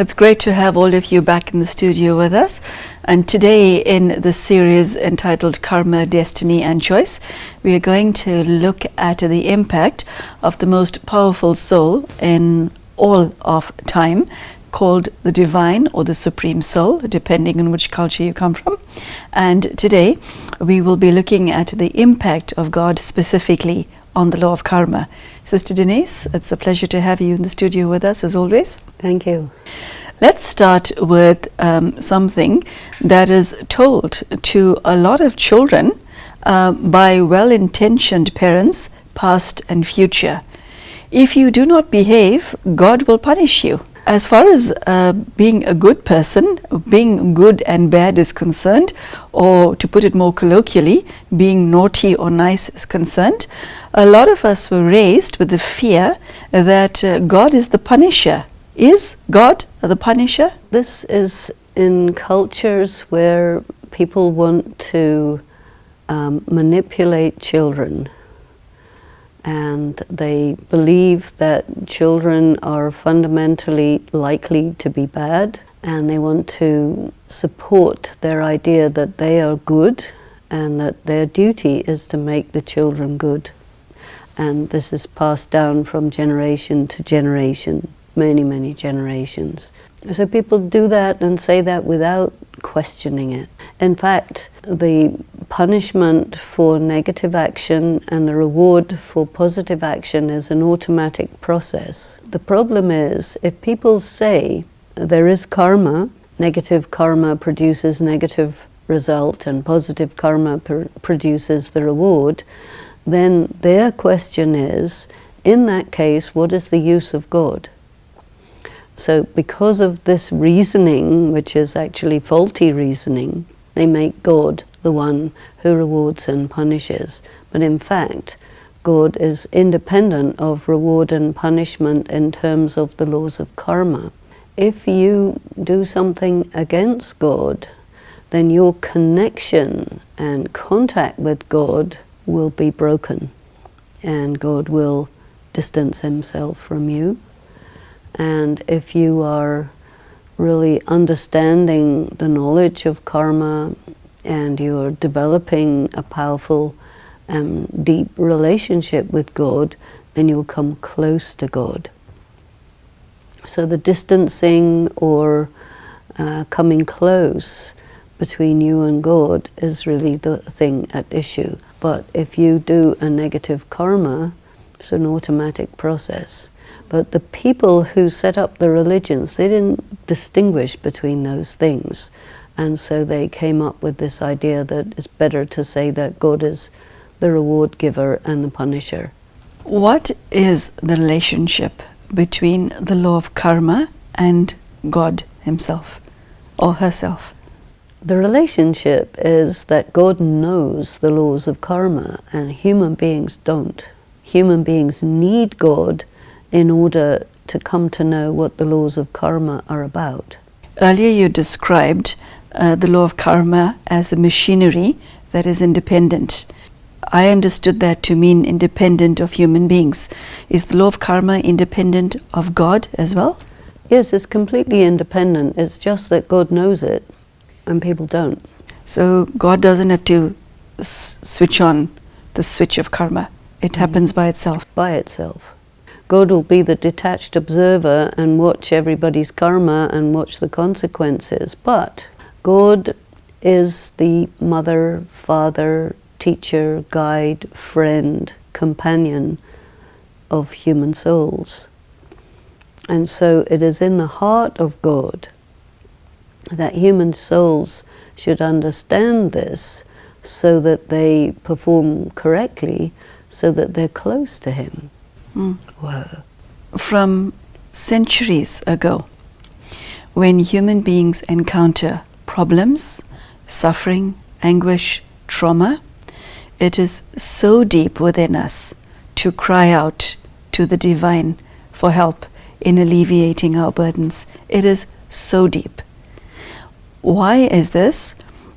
It's great to have all of you back in the studio with us. And today, in the series entitled Karma, Destiny and Choice, we are going to look at the impact of the most powerful soul in all of time, called the Divine or the Supreme Soul, depending on which culture you come from. And today, we will be looking at the impact of God specifically on the law of karma. Sister Denise, it's a pleasure to have you in the studio with us as always. Thank you. Let's start with something that is told to a lot of children by well-intentioned parents, past and future. If you do not behave, God will punish you. As far as being a good person, being good and bad is concerned, or to put it more colloquially, being naughty or nice is concerned, a lot of us were raised with the fear that God is the punisher. Is God the punisher? This is in cultures where people want to manipulate children, and they believe that children are fundamentally likely to be bad, and they want to support their idea that they are good and that their duty is to make the children good. And this is passed down from generation to generation, many generations. So people do that and say that without questioning it. In fact, the punishment for negative action and the reward for positive action is an automatic process. The problem is, if people say there is karma, negative karma produces negative result and positive karma produces the reward, then their question is, in that case, what is the use of God? So because of this reasoning, which is actually faulty reasoning, they make God the one who rewards and punishes. But in fact, God is independent of reward and punishment in terms of the laws of karma. If you do something against God, then your connection and contact with God will be broken, and God will distance himself from you. And if you are really understanding the knowledge of karma and you're developing a powerful and deep relationship with God, then you'll come close to God. So the distancing or coming close between you and God is really the thing at issue. But if you do a negative karma, it's an automatic process. But the people who set up the religions, they didn't distinguish between those things. And so they came up with this idea that it's better to say that God is the reward giver and the punisher. What is the relationship between the law of karma and God himself or herself? The relationship is that God knows the laws of karma and human beings don't. Human beings need God in order to come to know what the laws of karma are about. Earlier you described the law of karma as a machinery that is independent. I understood that to mean independent of human beings. Is the law of karma independent of God as well? Yes, it's completely independent. It's just that God knows it and people don't. So God doesn't have to switch on the switch of karma. It happens by itself. By itself. God will be the detached observer and watch everybody's karma and watch the consequences. But God is the mother, father, teacher, guide, friend, companion of human souls. And so it is in the heart of God that human souls should understand this so that they perform correctly, so that they're close to him. Whoa. From centuries ago, when human beings encounter problems, suffering, anguish, trauma, it is so deep within us to cry out to the divine for help in alleviating our burdens. It is so deep. Why is this?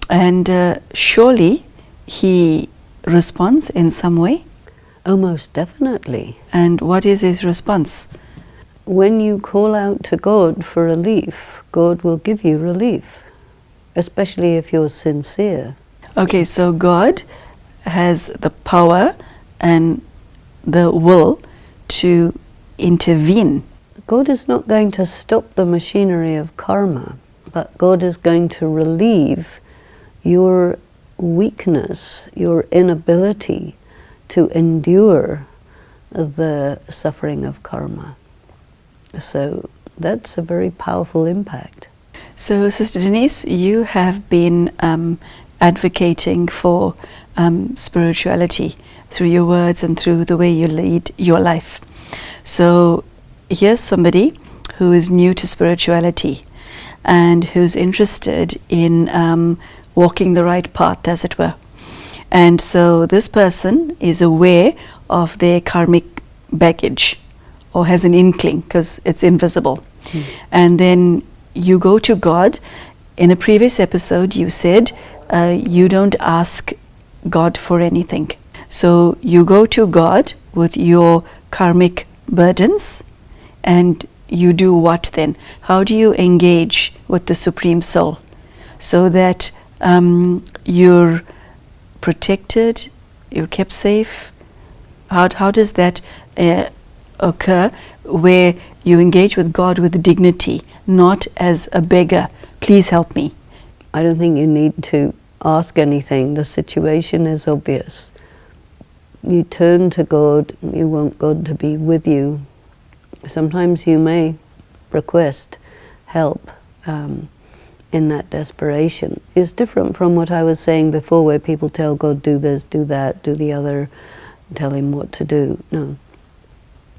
And surely he responds in some way. Oh, most definitely. And what is his response? when you call out to God for relief, God will give you relief, especially if you're sincere. Okay, so God has the power and the will to intervene. God is not going to stop the machinery of karma, but God is going to relieve your weakness, your inability to endure the suffering of karma. So that's a very powerful impact. So, Sister Denise, you have been advocating for spirituality through your words and through the way you lead your life. So, here's somebody who is new to spirituality and who's interested in walking the right path, as it were. And so this person is aware of their karmic baggage, or has an inkling because it's invisible. And then you go to God. In a previous episode you said you don't ask God for anything. So you go to God with your karmic burdens, and you do what then? How do you engage with the Supreme Soul so that you're protected, you're kept safe? How does that occur, where you engage with God with dignity, not as a beggar, please help me? I don't think you need to ask anything. The situation is obvious. You turn to God, you want God to be with you. Sometimes you may request help in that desperation. It's different from what I was saying before, where people tell God, do this, do that, do the other, tell him what to do. No.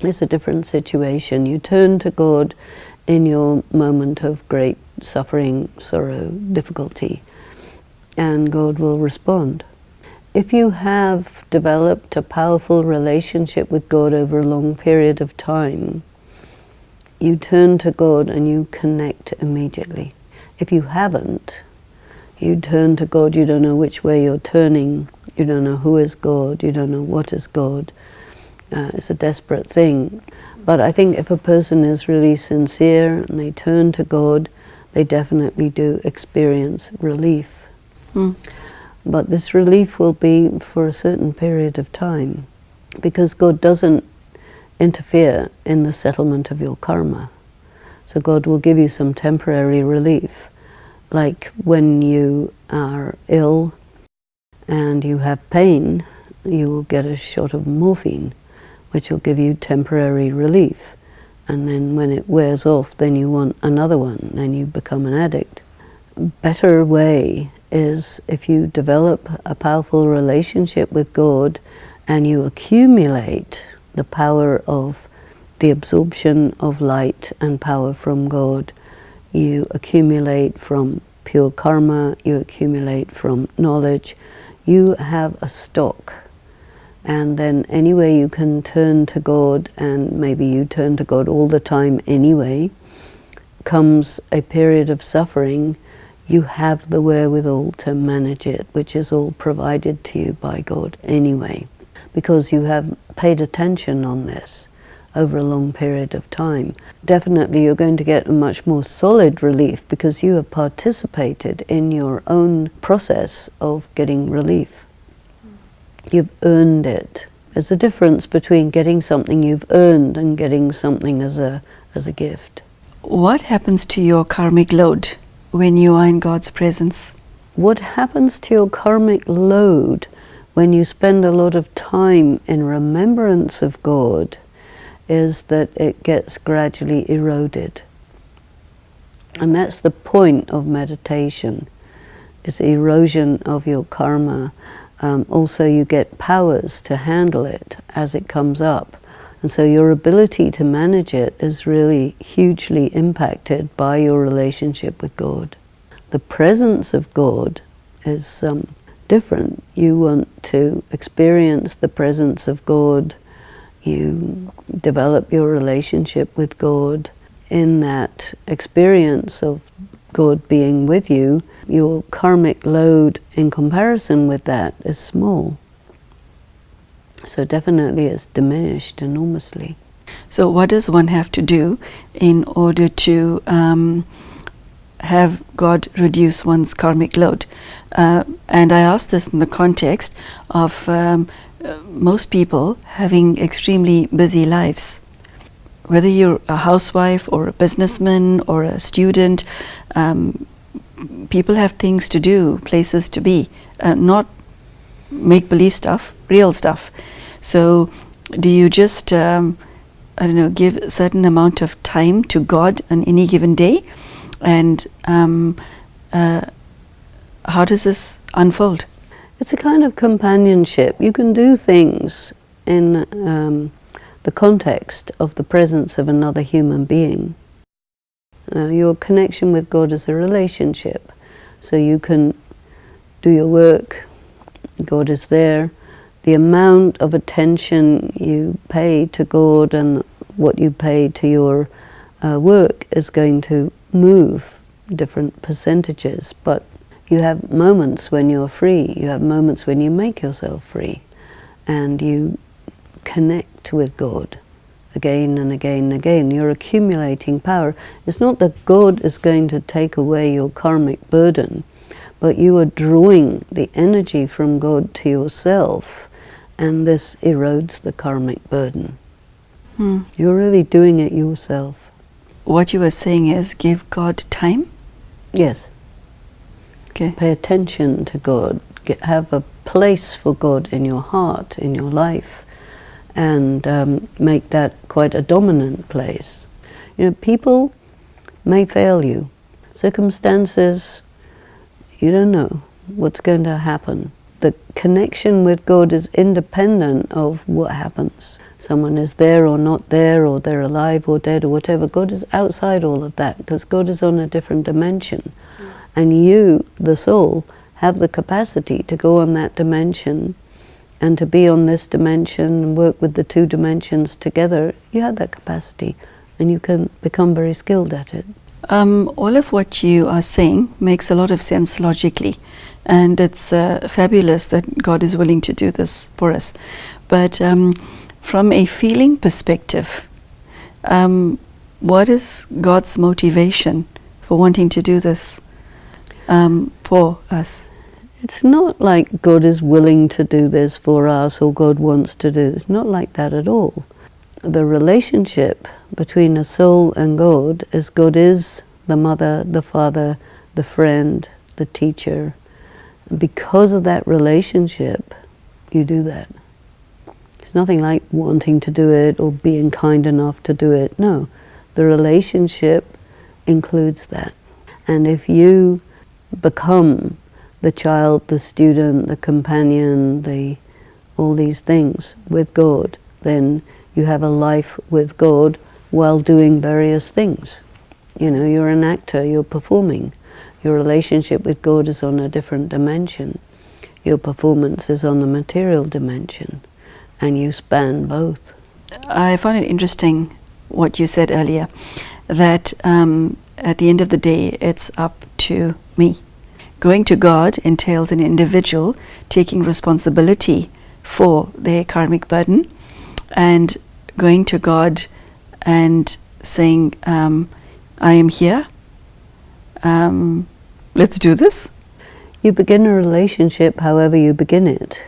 It's a different situation. You turn to God in your moment of great suffering, sorrow, difficulty, and God will respond. If you have developed a powerful relationship with God over a long period of time, you turn to God and you connect immediately. If you haven't, you turn to God, you don't know which way you're turning, you don't know who is God, you don't know what is God. It's a desperate thing. But I think if a person is really sincere and they turn to God, they definitely do experience relief. But this relief will be for a certain period of time, because God doesn't interfere in the settlement of your karma. So God will give you some temporary relief, like when you are ill and you have pain, you will get a shot of morphine, which will give you temporary relief. And then when it wears off, then you want another one, then you become an addict. Better way is if you develop a powerful relationship with God and you accumulate the power of the absorption of light and power from God. You accumulate from pure karma, you accumulate from knowledge, you have a stock. And then anyway you can turn to God, and maybe you turn to God all the time anyway, comes a period of suffering, you have the wherewithal to manage it, which is all provided to you by God anyway, because you have paid attention on this over a long period of time. Definitely you're going to get a much more solid relief because you have participated in your own process of getting relief. You've earned it. There's a difference between getting something you've earned and getting something as a gift. What happens to your karmic load when you are in God's presence? What happens to your karmic load when you spend a lot of time in remembrance of God is that it gets gradually eroded. And that's the point of meditation, is erosion of your karma. Also you get powers to handle it as it comes up. And so your ability to manage it is really hugely impacted by your relationship with God. The presence of God is different. You want to experience the presence of God. You develop your relationship with God. In that experience of God being with you, your karmic load in comparison with that is small. So definitely it's diminished enormously. So what does one have to do in order to have God reduce one's karmic load? And I ask this in the context of most people having extremely busy lives. Whether you're a housewife or a businessman or a student, people have things to do, places to be, not make-believe stuff, real stuff. So do you just, give a certain amount of time to God on any given day? And how does this unfold? It's a kind of companionship. You can do things in the context of the presence of another human being. Your connection with God is a relationship. So you can do your work, God is there. The amount of attention you pay to God and what you pay to your work is going to move different percentages, but you have moments when you're free, you have moments when you make yourself free, and you connect with God again and again and again. You're accumulating power. It's not that God is going to take away your karmic burden, but you are drawing the energy from God to yourself, and this erodes the karmic burden. You're really doing it yourself. What you were saying is give God time? Yes. Okay. Pay attention to God. Have a place for God in your heart, in your life, and make that quite a dominant place. You know, people may fail you. Circumstances, you don't know what's going to happen. The connection with God is independent of what happens. Someone is there or not there, or they're alive or dead or whatever. God is outside all of that, because God is on a different dimension. And you, the soul, have the capacity to go on that dimension and to be on this dimension and work with the two dimensions together. You have that capacity, and you can become very skilled at it. All of what you are saying makes a lot of sense logically, and it's fabulous that God is willing to do this for us. But from a feeling perspective, what is God's motivation for wanting to do this for us? It's not like God is willing to do this for us, or God wants to do this. It's not like that at all. The relationship between a soul and God is the mother, the father, the friend, the teacher. Because of that relationship, you do that. It's nothing like wanting to do it or being kind enough to do it. No, the relationship includes that. And if you become the child, the student, the companion, all these things with God, then you have a life with God while doing various things. You know, you're an actor, you're performing. Your relationship with God is on a different dimension. Your performance is on the material dimension, and you span both. I found it interesting what you said earlier, that at the end of the day, it's up to me. Going to God entails an individual taking responsibility for their karmic burden, and going to God and saying, I am here, let's do this. You begin a relationship however you begin it,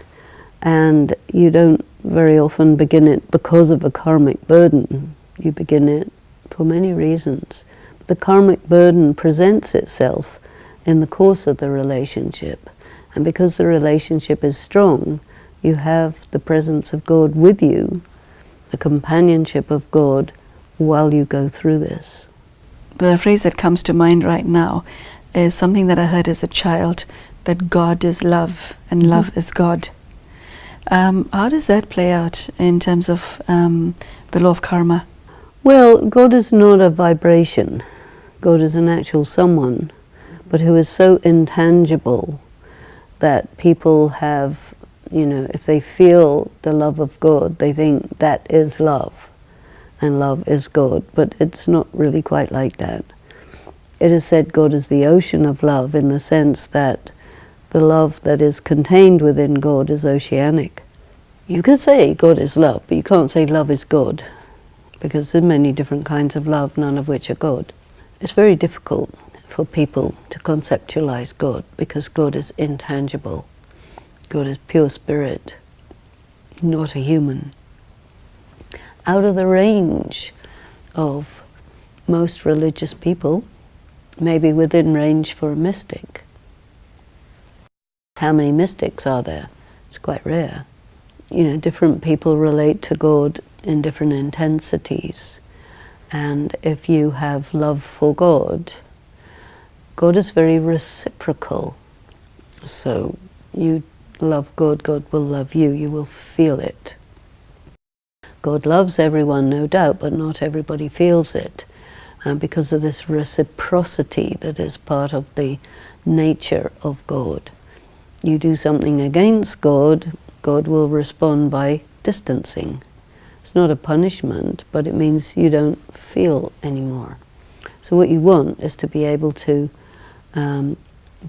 and you don't very often begin it because of a karmic burden. You begin it for many reasons. The karmic burden presents itself in the course of the relationship, and because the relationship is strong, you have the presence of God with you, the companionship of God while you go through this. The phrase that comes to mind right now is something that I heard as a child, that God is love and love is God. How does that play out in terms of the law of karma? Well, God is not a vibration. God is an actual someone, but who is so intangible that people have, if they feel the love of God, they think that is love, and love is God. But it's not really quite like that. It is said God is the ocean of love, in the sense that the love that is contained within God is oceanic. You can say God is love, but you can't say love is God. because there are many different kinds of love, none of which are God. It's very difficult for people to conceptualize God, because God is intangible. God is pure spirit, not a human. Out of the range of most religious people, maybe within range for a mystic. How many mystics are there? It's quite rare. You know, different people relate to God in different intensities. And if you have love for God, God is very reciprocal. So you love God, God will love you. You will feel it. God loves everyone, no doubt, but not everybody feels it. Because of this reciprocity that is part of the nature of God. You do something against God, God will respond by distancing. It's not a punishment, but it means you don't feel anymore. So what you want is to be able to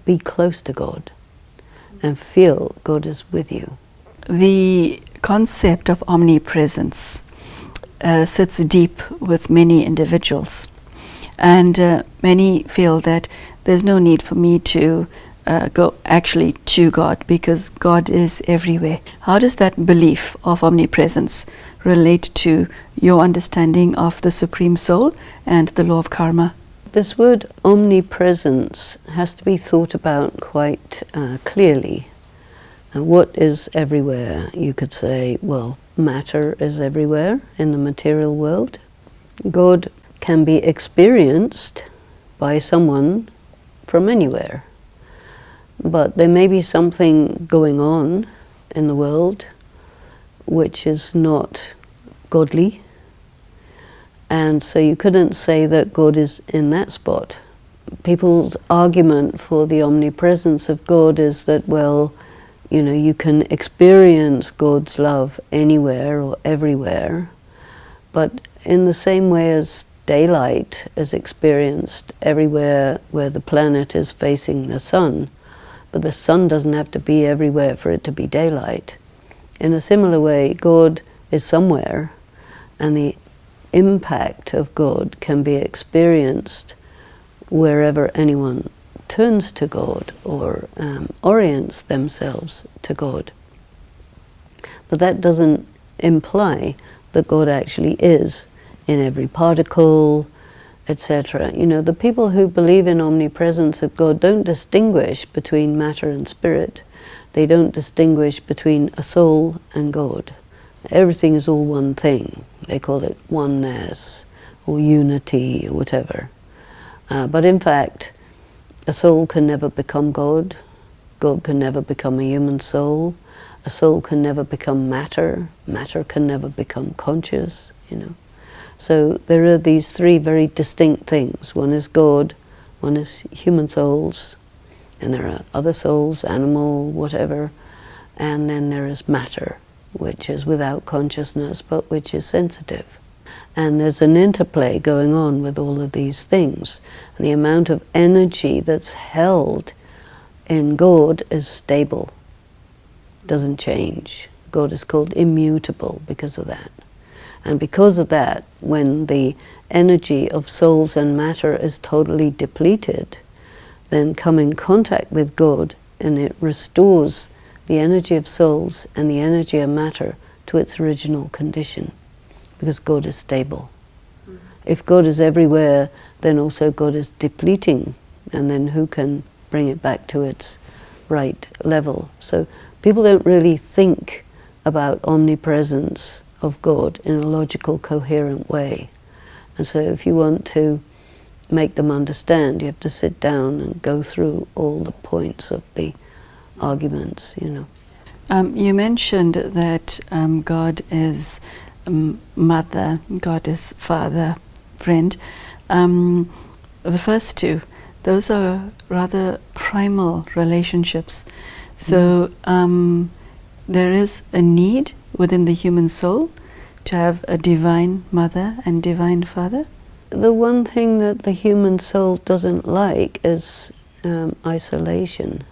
be close to God and feel God is with you. The concept of omnipresence sits deep with many individuals, and many feel that there's no need for me to go actually to God, because God is everywhere. How does that belief of omnipresence relate to your understanding of the Supreme Soul and the law of karma? This word omnipresence has to be thought about quite clearly. And what is everywhere? You could say, well, matter is everywhere in the material world. God can be experienced by someone from anywhere. But there may be something going on in the world which is not godly, and so you couldn't say that God is in that spot. People's argument for the omnipresence of God is that, well, you know, you can experience God's love anywhere or everywhere, but in the same way as daylight is experienced everywhere where the planet is facing the sun, but the sun doesn't have to be everywhere for it to be daylight. In a similar way, God is somewhere, and the impact of God can be experienced wherever anyone turns to God or orients themselves to God. But that doesn't imply that God actually is in every particle, etc. You know, the people who believe in omnipresence of God don't distinguish between matter and spirit. They don't distinguish between a soul and God. Everything is all one thing. They call it oneness or unity or whatever. But in fact, a soul can never become God. God can never become a human soul. A soul can never become matter. Matter can never become conscious, you know. So there are these three very distinct things. One is God, one is human souls, and there are other souls, animal, whatever, and then there is matter, which is without consciousness, but which is sensitive. And there's an interplay going on with all of these things. And the amount of energy that's held in God is stable, doesn't change. God is called immutable because of that. And because of that, when the energy of souls and matter is totally depleted, then come in contact with God, and it restores the energy of souls and the energy of matter to its original condition, because God is stable. If God is everywhere, then also God is depleting, and then who can bring it back to its right level? So people don't really think about omnipresence of God in a logical, coherent way. And so if you want to make them understand, you have to sit down and go through all the points of the arguments, you know. You mentioned that God is mother, God is father, friend. The first two, those are rather primal relationships. So there is a need within the human soul to have a divine mother and divine father? The one thing that the human soul doesn't like is isolation.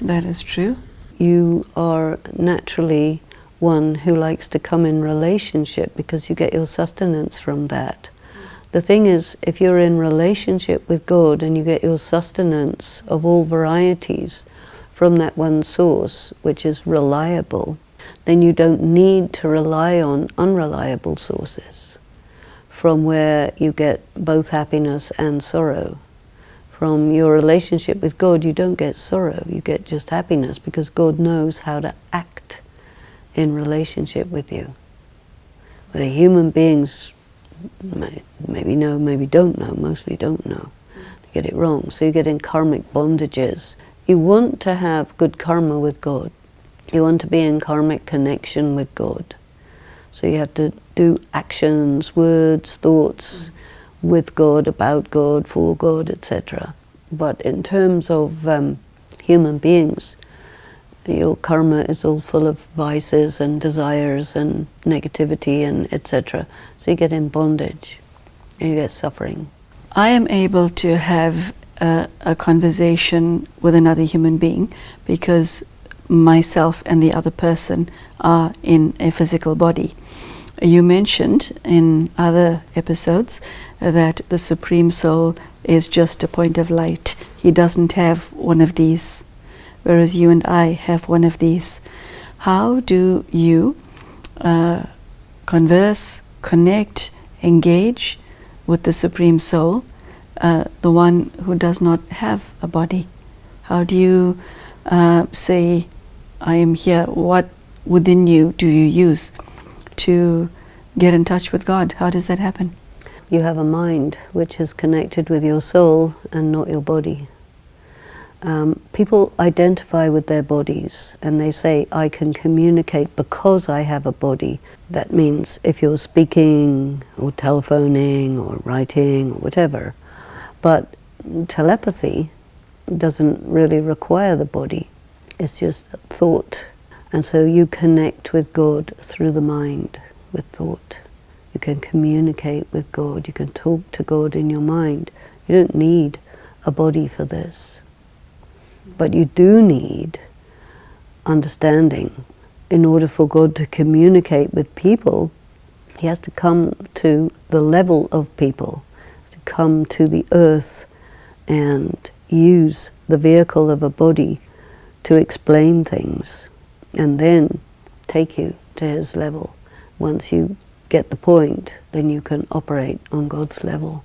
That is true. You are naturally one who likes to come in relationship, because you get your sustenance from that. The thing is, if you're in relationship with God and you get your sustenance of all varieties from that one source, which is reliable, then you don't need to rely on unreliable sources from where you get both happiness and sorrow. From your relationship with God, you don't get sorrow, you get just happiness, because God knows how to act in relationship with you. But the human beings maybe know, maybe don't know, mostly don't know. They get it wrong. So you get in karmic bondages. You want to have good karma with God. You want to be in karmic connection with God. So you have to do actions, words, thoughts with God, about God, for God, etc. But in terms of human beings, your karma is all full of vices and desires and negativity and etc. So you get in bondage and you get suffering. I am able to have a conversation with another human being because myself and the other person are in a physical body. You mentioned in other episodes that the Supreme Soul is just a point of light. He doesn't have one of these, whereas you and I have one of these. How do you converse, connect, engage with the Supreme Soul, the one who does not have a body? How do you say, I am here? What within you do you use to get in touch with God? How does that happen? You have a mind which is connected with your soul and not your body. People identify with their bodies and they say, I can communicate because I have a body. That means if you're speaking or telephoning or writing or whatever. But telepathy doesn't really require the body. It's just thought. And so you connect with God through the mind, with thought. You can communicate with God. You can talk to God in your mind. You don't need a body for this. But you do need understanding. In order for God to communicate with people, He has to come to the level of people, to come to the earth and use the vehicle of a body to explain things, and then take you to His level. Once you get the point, then you can operate on God's level.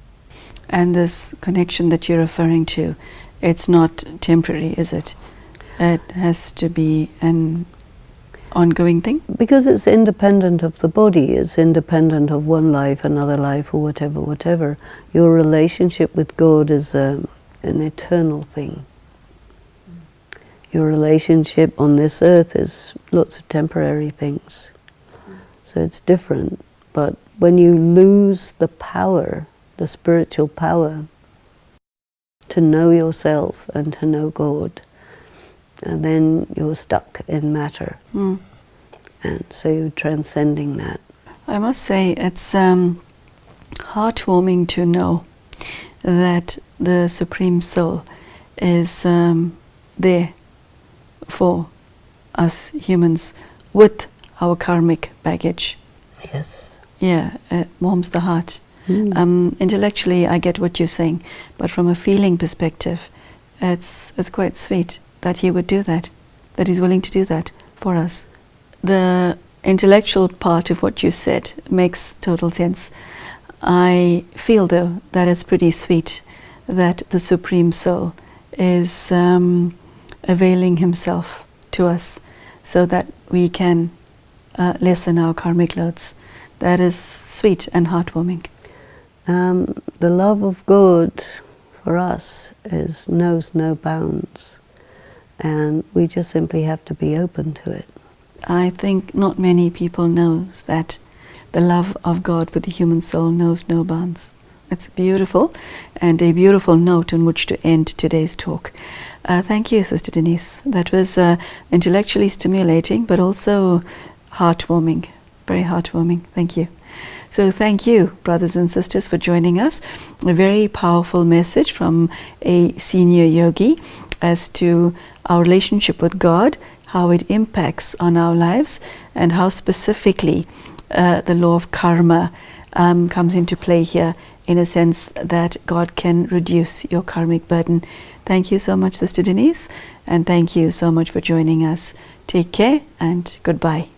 And this connection that you're referring to, it's not temporary, is it? It has to be an ongoing thing? Because it's independent of the body, it's independent of one life, another life, or whatever. Your relationship with God is an eternal thing. Your relationship on this earth is lots of temporary things. So it's different. But when you lose the power, the spiritual power, to know yourself and to know God, and then you're stuck in matter. And so you're transcending that. I must say it's heartwarming to know that the Supreme Soul is there for us humans with our karmic baggage. Yes. Yeah, it warms the heart. Intellectually, I get what you're saying, but from a feeling perspective, it's quite sweet that He would do that, that He's willing to do that for us. The intellectual part of what you said makes total sense. I feel, though, that it's pretty sweet that the Supreme Soul is availing Himself to us so that we can lessen our karmic loads. That is sweet and heartwarming. The love of God for us knows no bounds, and we just simply have to be open to it. I think not many people know that the love of God for the human soul knows no bounds. It's beautiful, and a beautiful note on which to end today's talk. Thank you, Sister Denise. That was intellectually stimulating, but also heartwarming, very heartwarming. Thank you. So thank you, brothers and sisters, for joining us. A very powerful message from a senior yogi as to our relationship with God, how it impacts on our lives, and how specifically the law of karma comes into play here, in a sense that God can reduce your karmic burden. Thank you so much, Sister Denise, and thank you so much for joining us. Take care and goodbye.